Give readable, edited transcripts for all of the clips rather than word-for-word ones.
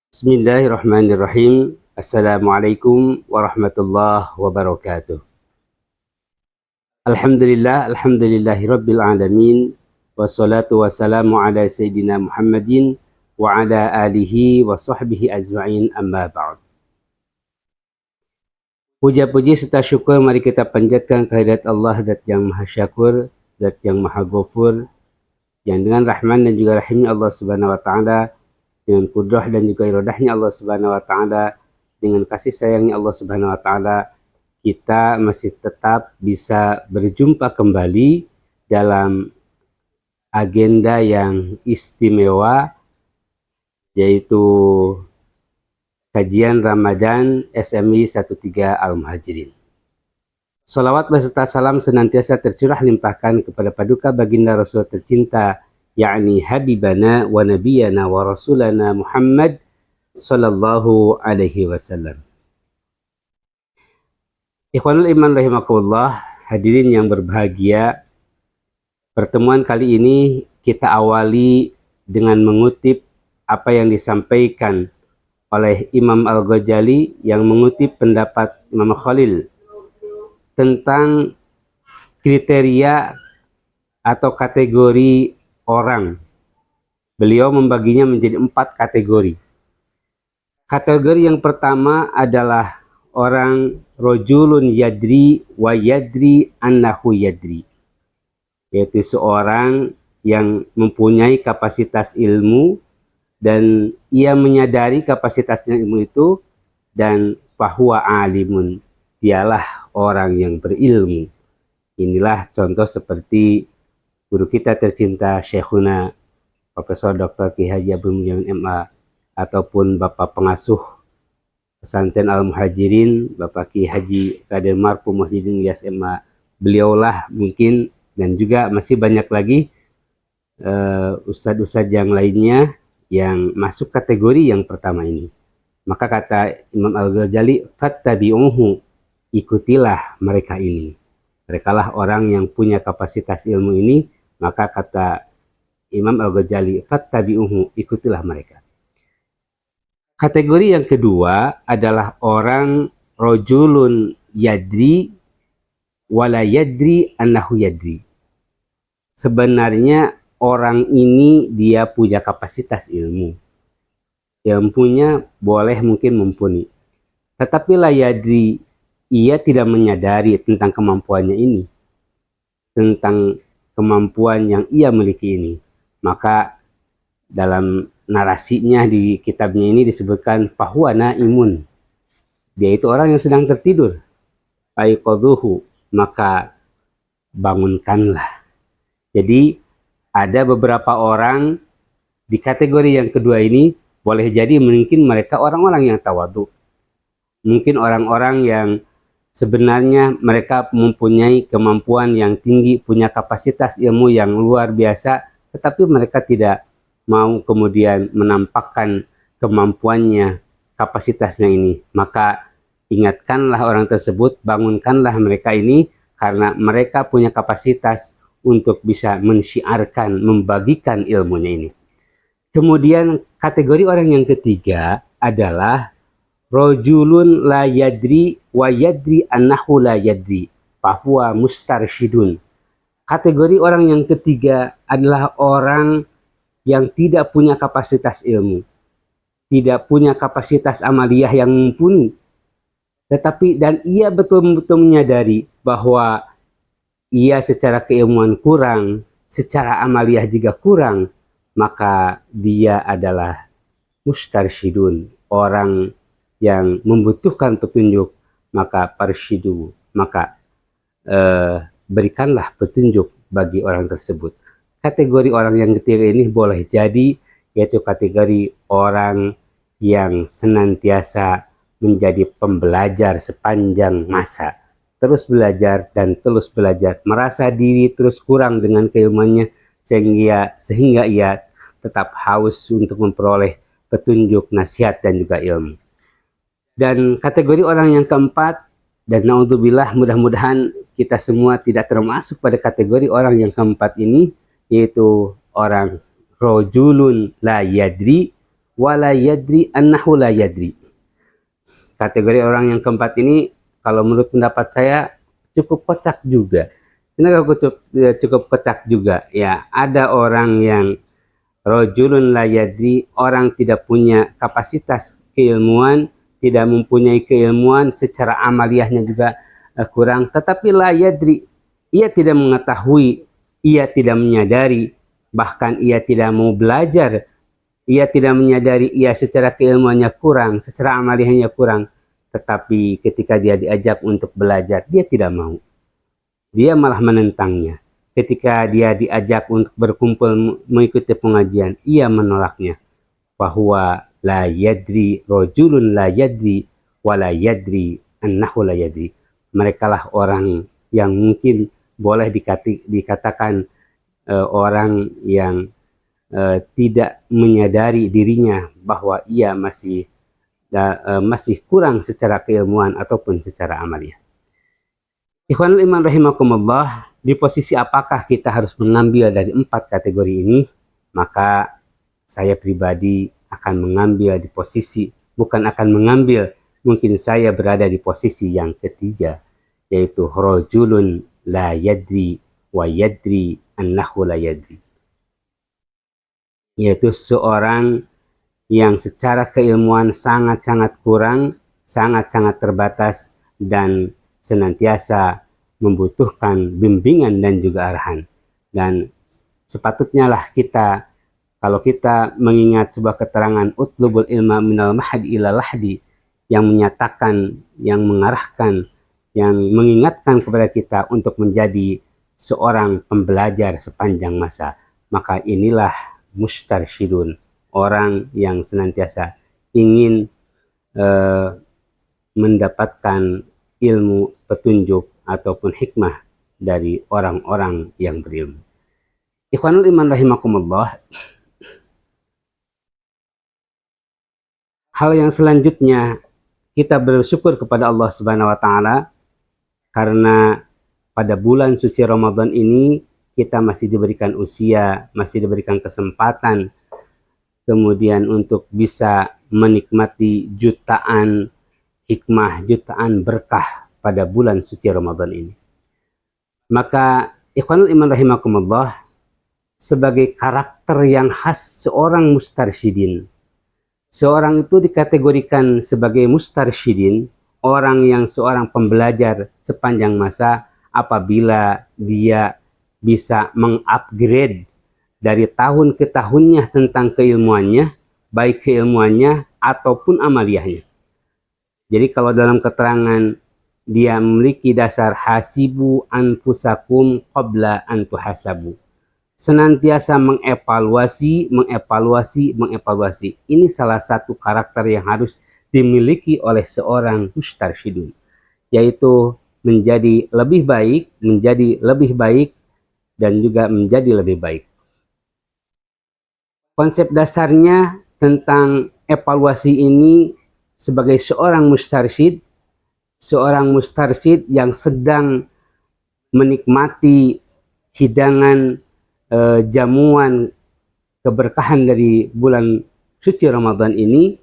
Bismillahirrahmanirrahim. Assalamualaikum warahmatullahi wabarakatuh. Alhamdulillahi rabbil alamin. Wassalatu wassalamu ala sayyidina Muhammadin wa ala alihi wa sahbihi ajma'in, amma ba'd. Puja-puji serta syukur mari kita panjatkan kehadirat Allah, Dat yang Maha Syakur, Dat yang Maha Ghafur, yang dengan rahman dan juga rahimnya Allah Subhanahu wa taala, dengan kudrah dan juga iradahnya Allah Subhanahu wa taala, dengan kasih sayangnya Allah Subhanahu wa taala, kita masih tetap bisa berjumpa kembali dalam agenda yang istimewa, yaitu kajian Ramadan SMI 13 Al-Muhajirin. Salawat beserta salam senantiasa tercurah limpahkan kepada paduka baginda Rasul tercinta, yakni Habibana wa Nabiyana wa Rasulana Muhammad sallallahu alaihi wasallam. Ikhwanul iman rahimakumullah, hadirin yang berbahagia, pertemuan kali ini kita awali dengan mengutip apa yang disampaikan oleh Imam Al-Ghazali yang mengutip pendapat Imam Khalil tentang kriteria atau kategori orang. Beliau membaginya menjadi 4 kategori. Kategori yang pertama adalah orang rojulun yadri wa yadri annahu yadri, yaitu seorang yang mempunyai kapasitas ilmu dan ia menyadari kapasitasnya ilmu itu, dan bahwa alimun, dialah orang yang berilmu. Inilah contoh seperti guru kita tercinta Syekhuna Profesor Dr. Ki Haji Abdul Mujamin MA, ataupun Bapak Pengasuh Pesantren Al-Muhajirin Bapak Ki Haji Kadir Marfu Muhyiddin Ilyas MA. Beliaulah mungkin, dan juga masih banyak lagi ustadz-ustadz yang lainnya yang masuk kategori yang pertama ini. Maka kata Imam Al-Ghazali, fattabi'uhu, ikutilah mereka ini. Merekalah orang yang punya kapasitas ilmu ini. Maka kata Imam Al-Ghazali, fattabi'uhu, ikutilah mereka. Kategori yang kedua adalah orang rojulun yadri wala yadri annahu yadri. Sebenarnya orang ini dia punya kapasitas ilmu. Ilmunya boleh mungkin mumpuni. Tetapi la yadri, ia tidak menyadari tentang kemampuannya ini. Tentang kemampuan yang ia miliki ini. Maka dalam narasinya di kitabnya ini disebutkan fahuwa naimun. Dia itu orang yang sedang tertidur. Aiqadhuhu, maka bangunkanlah. Jadi ada beberapa orang di kategori yang kedua ini, boleh jadi mungkin mereka orang-orang yang tawadhu. Mungkin orang-orang yang sebenarnya mereka mempunyai kemampuan yang tinggi, punya kapasitas ilmu yang luar biasa, tetapi mereka tidak mau kemudian menampakkan kemampuannya, kapasitasnya ini. Maka ingatkanlah orang tersebut, bangunkanlah mereka ini, karena mereka punya kapasitas untuk bisa mensyiarkan, membagikan ilmunya ini. Kemudian kategori orang yang ketiga adalah rojulun la yadri wa yadri annahu la yadri, fahuwa mustarsyidun. Kategori orang yang ketiga adalah orang yang tidak punya kapasitas ilmu, tidak punya kapasitas amaliyah yang mumpuni, tetapi dan ia betul-betul menyadari bahwa ia secara keilmuan kurang, secara amaliyah juga kurang, maka dia adalah mustarsyidun, orang yang membutuhkan petunjuk. Maka parsyidu, maka berikanlah petunjuk bagi orang tersebut. Kategori orang yang ketiga ini boleh jadi yaitu kategori orang yang senantiasa menjadi pembelajar sepanjang masa. Terus belajar dan terus belajar, merasa diri terus kurang dengan keilmuannya, sehingga ia tetap haus untuk memperoleh petunjuk, nasihat, dan juga ilmu. Dan kategori orang yang keempat, dan naudzubillah, mudah-mudahan kita semua tidak termasuk pada kategori orang yang keempat ini, yaitu orang rojulun la yadri wala yadri annahu la yadri. Kategori orang yang keempat ini kalau menurut pendapat saya cukup kocak juga. Kenapa cukup kocak juga? Ya, ada orang yang rajulun la yadri, orang tidak punya kapasitas keilmuan, tidak mempunyai keilmuan, secara amaliyahnya juga kurang, tetapi la yadri, ia tidak mengetahui, ia tidak menyadari, bahkan ia tidak mau belajar, ia tidak menyadari ia secara keilmuannya kurang, secara amaliyahnya kurang, tetapi ketika dia diajak untuk belajar, dia tidak mau. Dia malah menentangnya. Ketika dia diajak untuk berkumpul mengikuti pengajian, ia menolaknya. Bahwa la yadri, rajulun la yadri, wa la yadri annahu la yadri. Mereka lah orang yang mungkin boleh dikatakan orang yang tidak menyadari dirinya bahwa ia masih kurang secara keilmuan ataupun secara amaliyah. Ikhwanul iman rahimakumullah, di posisi apakah kita harus mengambil dari 4 kategori ini? Maka saya pribadi akan mengambil di posisi, bukan akan mengambil, mungkin saya berada di posisi yang ketiga, yaitu rajulun la yadri wa yadri annahu la yadri. Yaitu seorang yang secara keilmuan sangat-sangat kurang, sangat-sangat terbatas, dan senantiasa membutuhkan bimbingan dan juga arahan. Dan sepatutnya lah kita, kalau kita mengingat sebuah keterangan utlubul ilma minal mahdi ilal lahdi, yang menyatakan, yang mengarahkan, yang mengingatkan kepada kita untuk menjadi seorang pembelajar sepanjang masa, maka inilah mustarsyidun, orang yang senantiasa ingin mendapatkan ilmu, petunjuk, ataupun hikmah dari orang-orang yang berilmu. Ikhwanul iman rahimakumullah, hal yang selanjutnya, kita bersyukur kepada Allah Subhanahu wa Ta'ala karena pada bulan suci Ramadan ini kita masih diberikan usia, masih diberikan kesempatan, kemudian untuk bisa menikmati jutaan hikmah, jutaan berkah pada bulan suci Ramadan ini. Maka ikhwanul iman rahimakumullah, sebagai karakter yang khas seorang mustarsyidin, seorang itu dikategorikan sebagai mustarsyidin, orang yang seorang pembelajar sepanjang masa, apabila dia bisa mengupgrade dari tahun ke tahunnya tentang keilmuannya, baik keilmuannya ataupun amaliyahnya. Jadi kalau dalam keterangan dia memiliki dasar hasibu anfusakum qabla an tuhasabu, senantiasa mengevaluasi. Ini salah satu karakter yang harus dimiliki oleh seorang mustarsyidun, yaitu menjadi lebih baik, dan juga menjadi lebih baik. Konsep dasarnya tentang evaluasi ini sebagai seorang mustarsyid yang sedang menikmati hidangan jamuan keberkahan dari bulan suci Ramadan ini,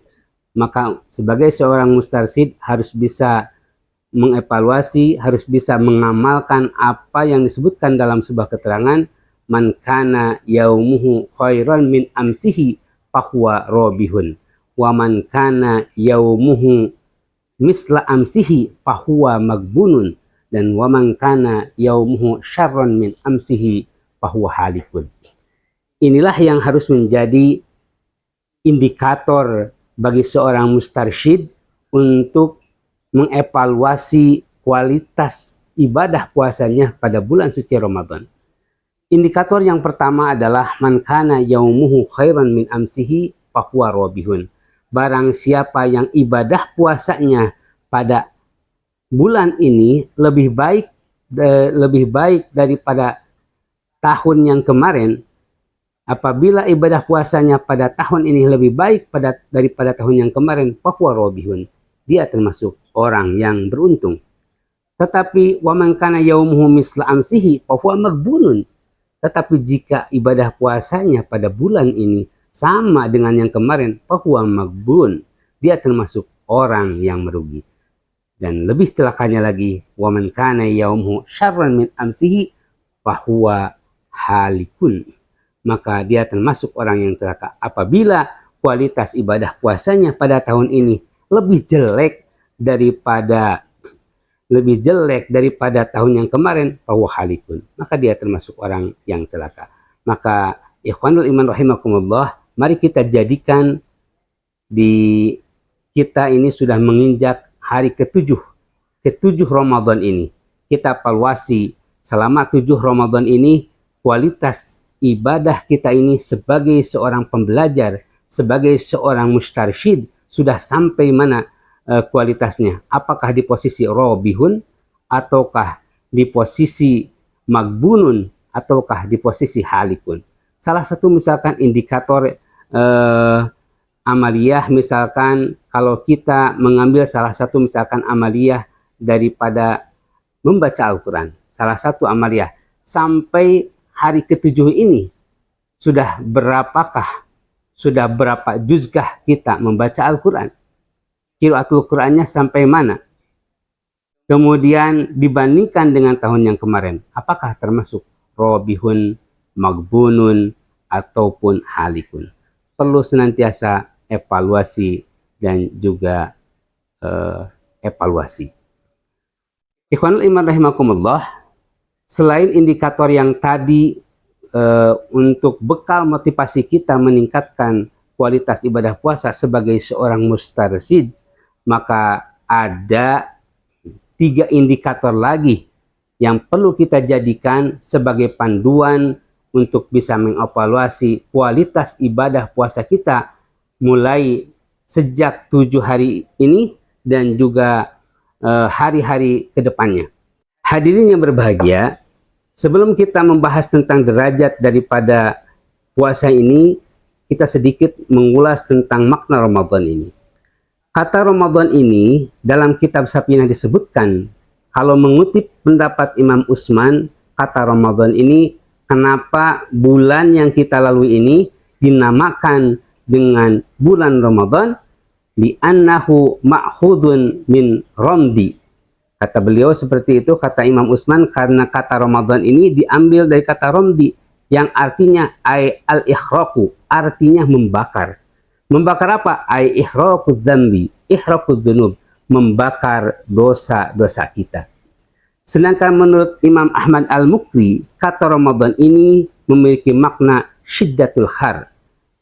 maka sebagai seorang mustarsyid harus bisa mengevaluasi, harus bisa mengamalkan apa yang disebutkan dalam sebuah keterangan, man kana yaumuhu khairan min amsihi fahuwa robihun, wa man kana yaumuhu misla amsihi fahuwa magbunun, dan wa man kana yaumuhu syarran min amsihi fahuwa halikun. Inilah yang harus menjadi indikator bagi seorang mustarsyid untuk mengevaluasi kualitas ibadah puasanya pada bulan suci Ramadan. Indikator yang pertama adalah man kana yaumuhu khairan min amsihi fahuwa robihun. Barang siapa yang ibadah puasanya pada bulan ini lebih baik daripada tahun yang kemarin, apabila ibadah puasanya pada tahun ini lebih baik daripada tahun yang kemarin, fahuwa robihun, dia termasuk orang yang beruntung. Tetapi wa man kana yaumuhu misla amsihi fahuwa magbunun. Tetapi jika ibadah puasanya pada bulan ini sama dengan yang kemarin, fahuwa maghbun, dia termasuk orang yang merugi. Dan lebih celakanya lagi, wa man kana yaumuhu syarran min amsihi fahuwa halikun, maka dia termasuk orang yang celaka apabila kualitas ibadah puasanya pada tahun ini lebih jelek daripada tahun yang kemarin, fahuwa halikun, maka dia termasuk orang yang celaka. Maka ikhwanul iman rahimakumullah, mari kita jadikan kita ini sudah menginjak hari ketujuh Ramadan ini. Kita evaluasi selama 7 Ramadan ini, kualitas ibadah kita ini sebagai seorang pembelajar, sebagai seorang mustarsyid, sudah sampai mana kualitasnya? Apakah di posisi robihun, ataukah di posisi magbunun, ataukah di posisi halikun? Salah satu misalkan indikator amaliyah, misalkan kalau kita mengambil salah satu misalkan amaliyah daripada membaca Al-Quran, salah satu amaliyah sampai hari ketujuh ini sudah berapa juzkah kita membaca Al-Quran, qiraatul Qurannya sampai mana, kemudian dibandingkan dengan tahun yang kemarin, apakah termasuk robihun, magbunun, ataupun halikun? Perlu senantiasa evaluasi dan juga evaluasi. Ikhwanul iman rahimakumullah, selain indikator yang tadi untuk bekal motivasi kita meningkatkan kualitas ibadah puasa sebagai seorang mustarsyid, maka ada 3 indikator lagi yang perlu kita jadikan sebagai panduan untuk bisa mengevaluasi kualitas ibadah puasa kita mulai sejak 7 hari ini dan juga hari-hari ke depannya. Hadirin yang berbahagia, sebelum kita membahas tentang derajat daripada puasa ini, kita sedikit mengulas tentang makna Ramadan ini. Kata Ramadan ini dalam kitab Safinah disebutkan, kalau mengutip pendapat Imam Utsman, kata Ramadan ini, kenapa bulan yang kita lalui ini dinamakan dengan bulan Ramadan? Li'annahu ma'khudun min ramdi. Kata beliau seperti itu, kata Imam Utsman, karena kata Ramadan ini diambil dari kata ramdi, yang artinya al-ikhraqu, artinya membakar. Membakar apa? Ikhraqudz dzambi, ikhraqudz dzunub, membakar dosa-dosa kita. Sedangkan menurut Imam Ahmad Al-Mukri, kata Ramadan ini memiliki makna syiddatul har.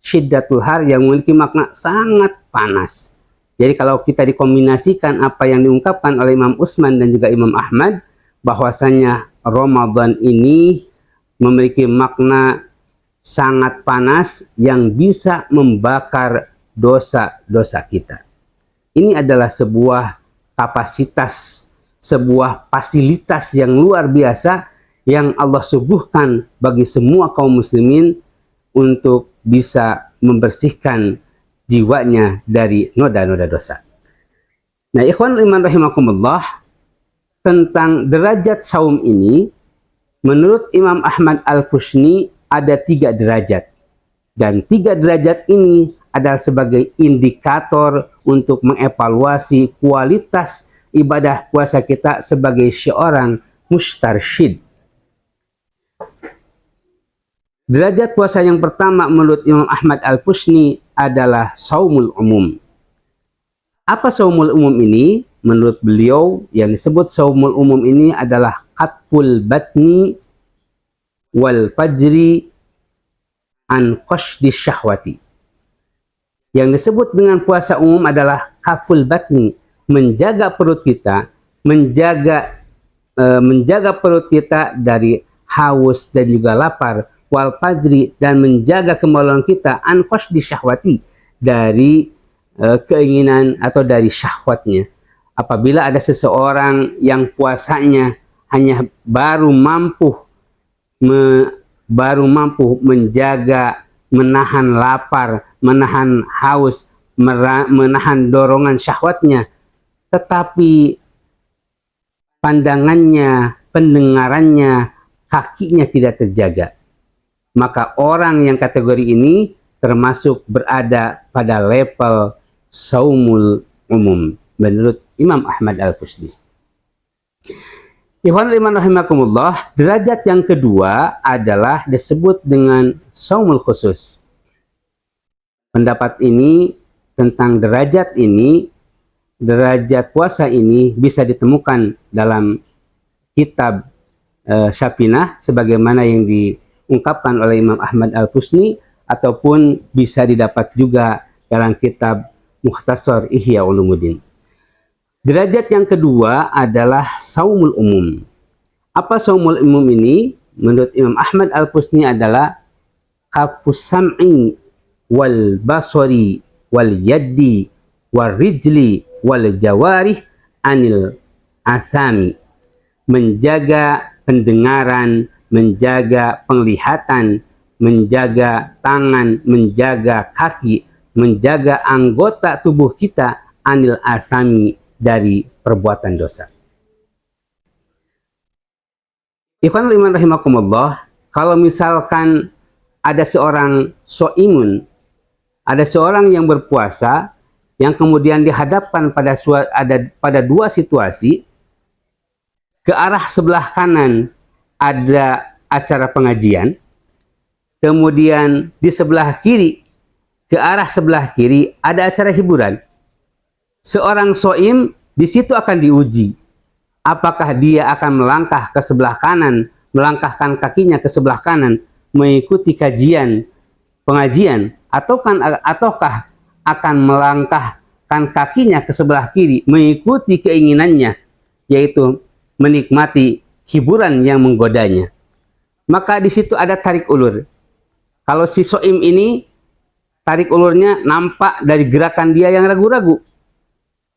Syiddatul har yang memiliki makna sangat panas. Jadi kalau kita dikombinasikan apa yang diungkapkan oleh Imam Utsman dan juga Imam Ahmad, bahwasanya Ramadan ini memiliki makna sangat panas yang bisa membakar dosa-dosa kita. Ini adalah sebuah kapasitas, sebuah fasilitas yang luar biasa yang Allah suguhkan bagi semua kaum muslimin untuk bisa membersihkan jiwanya dari noda-noda dosa. Nah, ikhwan iman rahimakumullah, tentang derajat saum ini, menurut Imam Ahmad Al-Fushni ada 3 derajat. Dan 3 derajat ini adalah sebagai indikator untuk mengevaluasi kualitas ibadah puasa kita sebagai seorang mustarsyid. Derajat puasa yang pertama menurut Imam Ahmad Al-Fushni adalah saumul umum. Apa saumul umum ini? Menurut beliau yang disebut saumul umum ini adalah qatful batni wal fajri an qasdi syahwati. Yang disebut dengan puasa umum adalah kaful batni, menjaga perut kita, menjaga perut kita dari haus dan juga lapar, wal fajri, dan menjaga kemaluan kita an qasdi syahwati, dari keinginan atau dari syahwatnya. Apabila ada seseorang yang puasanya hanya baru mampu menjaga, menahan lapar, menahan haus, menahan dorongan syahwatnya, tetapi pandangannya, pendengarannya, kakinya tidak terjaga, maka orang yang kategori ini termasuk berada pada level saumul umum menurut Imam Ahmad Al-Fusni. Ikhwanul iman rahimakumullah, derajat yang kedua adalah disebut dengan saumul khusus. Pendapat ini tentang derajat ini, derajat puasa ini bisa ditemukan dalam kitab Syapinah sebagaimana yang diungkapkan oleh Imam Ahmad Al-Fusni, ataupun bisa didapat juga dalam kitab Mukhtasar Ihya Ulumuddin. Derajat yang kedua adalah saumul umum. Apa saumul umum ini? Menurut Imam Ahmad Al-Fusni adalah kafus sam'i wal basari wal yaddi wal rijli wal jawarih anil asami. Menjaga pendengaran, menjaga penglihatan, menjaga tangan, menjaga kaki, menjaga anggota tubuh kita anil asami, dari perbuatan dosa. Ikhwanul iman rahimakumullah, kalau misalkan ada seorang so'imun, ada seorang yang berpuasa, yang kemudian dihadapkan pada dua situasi, ke arah sebelah kanan ada acara pengajian, kemudian di sebelah kiri, ke arah sebelah kiri ada acara hiburan. Seorang so'im di situ akan diuji. Apakah dia akan melangkah ke sebelah kanan, melangkahkan kakinya ke sebelah kanan, mengikuti kajian, pengajian, ataukah akan melangkahkan kakinya ke sebelah kiri, mengikuti keinginannya, yaitu menikmati hiburan yang menggodanya. Maka di situ ada tarik ulur. Kalau si so'im ini, tarik ulurnya nampak dari gerakan dia yang ragu-ragu.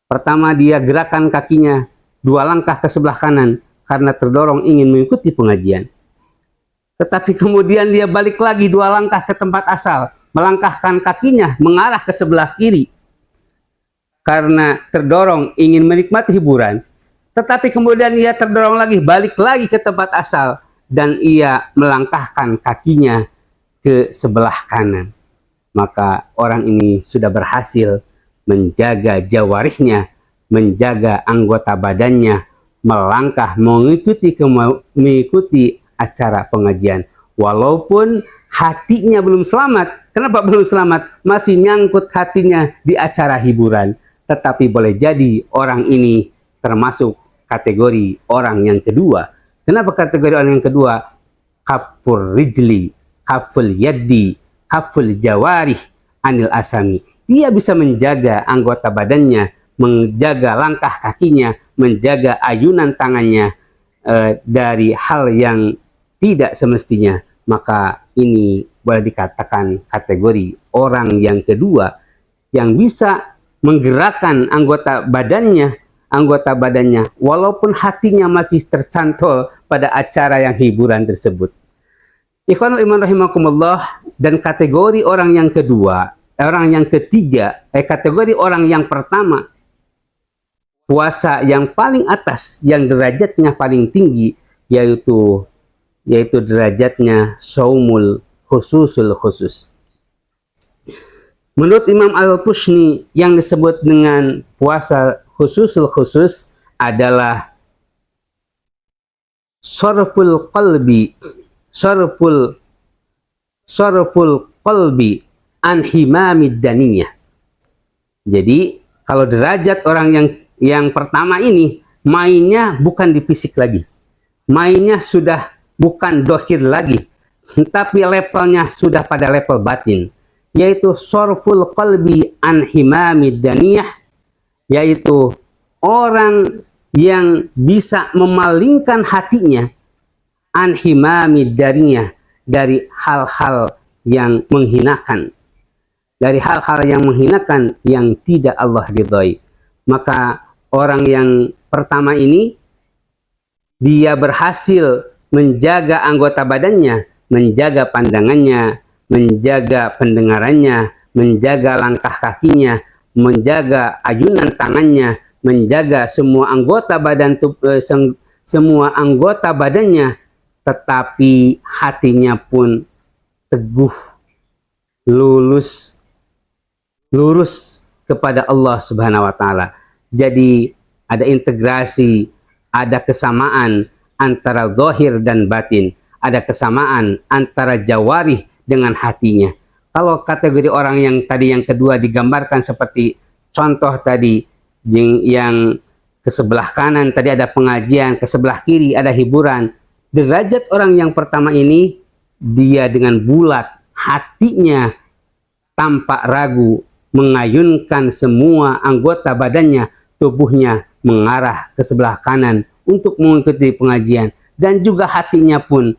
Pertama, dia gerakan kakinya 2 langkah ke sebelah kanan karena terdorong ingin mengikuti pengajian. Tetapi kemudian dia balik lagi 2 langkah ke tempat asal, melangkahkan kakinya mengarah ke sebelah kiri karena terdorong ingin menikmati hiburan. Tetapi kemudian ia terdorong lagi, balik lagi ke tempat asal, dan ia melangkahkan kakinya ke sebelah kanan. Maka orang ini sudah berhasil menjaga jawarihnya, menjaga anggota badannya, melangkah mengikuti acara pengajian. Walaupun hatinya belum selamat. Kenapa belum selamat? Masih nyangkut hatinya di acara hiburan. Tetapi boleh jadi orang ini termasuk kategori orang yang kedua. Kenapa kategori orang yang kedua? Kafur rijli, kaful yaddi, kaful jawarih anil asami. Dia bisa menjaga anggota badannya, menjaga langkah kakinya, menjaga ayunan tangannya dari hal yang tidak semestinya. Maka ini boleh dikatakan kategori orang yang kedua yang bisa menggerakkan anggota badannya walaupun hatinya masih tercantol pada acara yang hiburan tersebut. Ikhwanul iman rahimakumullah, dan kategori orang yang kedua, orang yang ketiga, kategori orang yang pertama, puasa yang paling atas, yang derajatnya paling tinggi, yaitu derajatnya saumul khususul khusus. Menurut Imam Al-Fusni, yang disebut dengan puasa khususul khusus adalah sarful qalbi an himamid daniyah. Jadi kalau derajat orang yang pertama ini, mainnya bukan di fisik lagi, mainnya sudah bukan dohir lagi, tapi levelnya sudah pada level batin, yaitu sarful qalbi an himamid daniyah, yaitu orang yang bisa memalingkan hatinya an himamid daniyah, dari hal-hal yang menghinakan, dari hal-hal yang menghinakan yang tidak Allah ridhoi. Maka orang yang pertama ini, dia berhasil menjaga anggota badannya, menjaga pandangannya, menjaga pendengarannya, menjaga langkah kakinya, menjaga ayunan tangannya, menjaga semua anggota badannya, tetapi hatinya pun teguh lurus kepada Allah Subhanahu wa taala. Jadi ada integrasi, ada kesamaan antara zahir dan batin, ada kesamaan antara jawarih dengan hatinya. Kalau kategori orang yang tadi yang kedua digambarkan seperti contoh tadi, yang ke sebelah kanan tadi ada pengajian, ke sebelah kiri ada hiburan. Derajat orang yang pertama ini, dia dengan bulat hatinya tanpa ragu mengayunkan semua anggota badannya, tubuhnya mengarah ke sebelah kanan untuk mengikuti pengajian, dan juga hatinya pun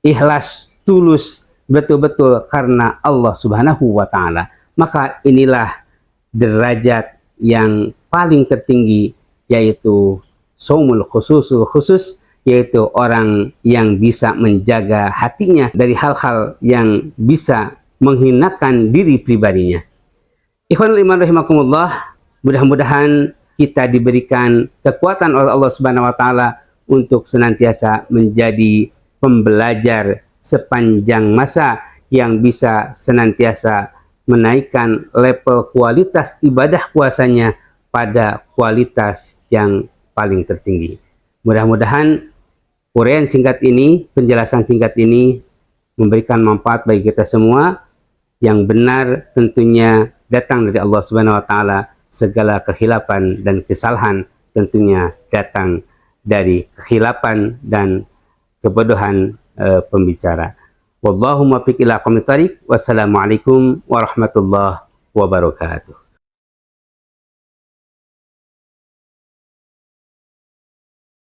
ikhlas, tulus, betul-betul karena Allah Subhanahu wa taala. Maka inilah derajat yang paling tertinggi, yaitu saumul khusus, yaitu orang yang bisa menjaga hatinya dari hal-hal yang bisa menghinakan diri pribadinya. Ikhwanul iman rahimakumullah, mudah-mudahan kita diberikan kekuatan oleh Allah Subhanahu wa taala untuk senantiasa menjadi pembelajar sepanjang masa yang bisa senantiasa menaikkan level kualitas ibadah puasanya pada kualitas yang paling tertinggi. Mudah-mudahan uraian singkat ini, penjelasan singkat ini memberikan manfaat bagi kita semua. Yang benar tentunya datang dari Allah Subhanahu wa taala, segala kehilapan dan kesalahan tentunya datang dari kehilapan dan kebodohan pembicara. Wallahu muwaffiq ila aqwamit thoriq. Wassalamualaikum warahmatullahi wabarakatuh.